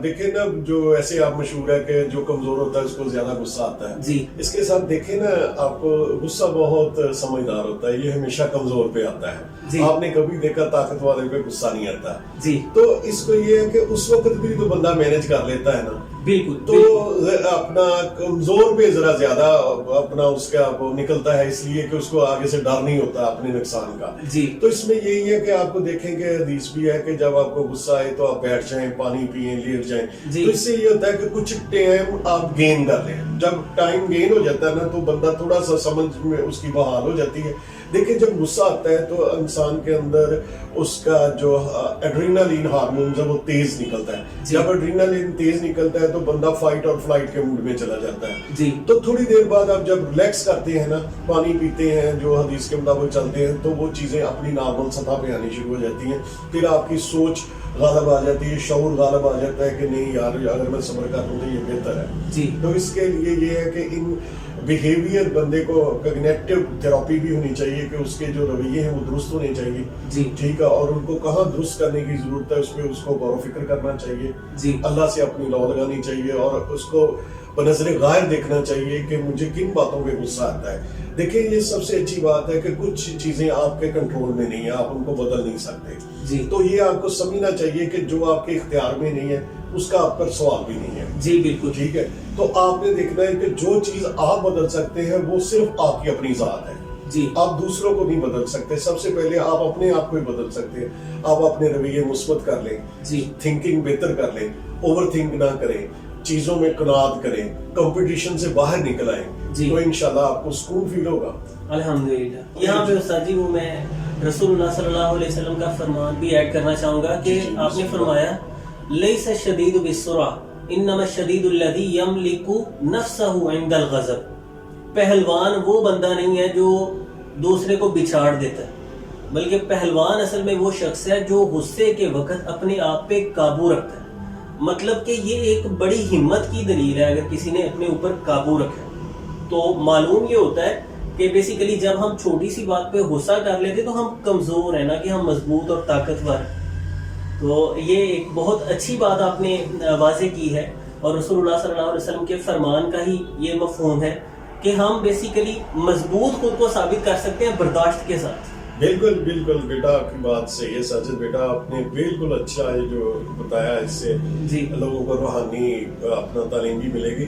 دیکھیں نا جو ایسے آپ مشہور ہے کہ جو کمزور ہوتا ہے اس کو زیادہ غصہ آتا ہے جی اس کے ساتھ دیکھیں نا آپ کو غصہ بہت سمجھدار ہوتا ہے, یہ ہمیشہ کمزور پہ آتا ہے. جی آپ نے کبھی دیکھا طاقت والے پہ غصہ نہیں آتا. جی تو اس کو یہ ہے کہ اس وقت بھی تو بندہ مینج کر لیتا ہے نا, بالکل تو اپنا کمزور پہ ذرا زیادہ اپنا اس کا وہ نکلتا ہے, اس لیے کہ اس کو آگے سے ڈر نہیں ہوتا اپنے نقصان کا. جی تو اس میں یہی ہے کہ آپ کو دیکھیں کہ حدیث بھی ہے کہ جب آپ کو غصہ آئے تو آپ بیٹھ جائیں, پانی پیئیں, لیٹ جائیں. جی تو اس سے یہ ہوتا ہے کہ کچھ ٹائم آپ گین کر لیں. جب ٹائم گین ہو جاتا ہے نا تو بندہ تھوڑا سا سمجھ میں اس کی بحال ہو جاتی ہے. دیکھیں جب غصہ آتا ہے تو انسان کے اندر اس کا جو ایڈرینالین ہارمون ہے وہ تیز نکلتا ہے. جب ایڈرینالین تیز نکلتا ہے تو بندہ فائٹ اور فلائٹ کے موڈ میں چلا جاتا ہے. جی تو تھوڑی دیر بعد آپ جب ریلیکس کرتے ہیں نا, پانی پیتے ہیں, جو حدیث کے مطابق چلتے ہیں, تو وہ چیزیں اپنی نارمل سطح پہ آنی شروع ہو جاتی ہیں. پھر آپ کی سوچ غالب آ جاتی ہے, شعور غالب آ جاتا ہے کہ نہیں یار اگر میں صبر کر لوں تو یہ بہتر ہے. جی تو اس کے لیے یہ ہے کہ ان بیہیویئر بندے کو کگنیٹو تھراپی بھی ہونی چاہیے کہ اس کے جو رویے ہیں وہ درست ہونے چاہیے. جی ٹھیک ہے, اور ان کو کہاں درست کرنے کی ضرورت ہے اس پہ اس کو غور و فکر کرنا چاہیے. جی اللہ سے اپنی لو لگانی چاہیے اور اس کو بنظر غائب دیکھنا چاہیے کہ مجھے کن باتوں پہ غصہ آتا ہے. دیکھیں یہ سب سے اچھی بات ہے کہ کچھ چیزیں آپ کے کنٹرول میں نہیں ہیں, آپ ان کو بدل نہیں سکتے. جی تو یہ آپ کو سمجھنا چاہیے کہ جو آپ کے اختیار میں نہیں ہے اس کا آپ پر سوال بھی نہیں ہے. جی بالکل ٹھیک ہے, تو آپ نے دیکھنا ہے کہ جو چیز آپ بدل سکتے ہیں وہ صرف آپ کی اپنی ذات ہے. جی آپ دوسروں کو نہیں بدل سکتے. سب سے پہلے آپ اپنے آپ کو ہی بدل سکتے ہیں. آپ اپنے رویے مثبت کر لیں, جی تھنکنگ بہتر کر لیں, اوور تھنک نہ کریں, چیزوں میں قناعت کریں, کمپٹیشن سے باہر نکل آئیں. جی تو انشاءاللہ آپ کو سکون فیل ہوگا. الحمدللہ. یہاں پہ استاد جی وہ میں رسول اللہ صلی اللہ علیہ وسلم کا فرمان بھی ایڈ کرنا چاہوں گا کہ آپ نے فرمایا لیس الشدید بالسرعہ انما الشدید الذی یملک نفسہ عند الغضب. پہلوان وہ بندہ نہیں ہے جو دوسرے کو بچھاڑ دیتا ہے, بلکہ پہلوان اصل میں وہ شخص ہے جو غصے کے وقت اپنے آپ پہ قابو رکھتا ہے. مطلب کہ یہ ایک بڑی ہمت کی دلیل ہے اگر کسی نے اپنے اوپر قابو رکھا. تو معلوم یہ ہوتا ہے کہ بیسیکلی جب ہم چھوٹی سی بات پہ غصہ کر لیتے تو ہم کمزور ہیں, نہ کہ ہم مضبوط اور طاقتور ہیں. تو یہ ایک بہت اچھی بات آپ نے واضح کی ہے, اور رسول اللہ صلی اللہ علیہ وسلم کے فرمان کا ہی یہ مفہوم ہے کہ ہم بیسیکلی مضبوط خود کو ثابت کر سکتے ہیں برداشت کے ساتھ. بالکل بالکل بیٹا آپ کی بات صحیح ہے ساجد بیٹا, آپ نے بالکل اچھا یہ جو بتایا, اس سے جی لوگوں کو روحانی اپنا تعلیم بھی ملے گی.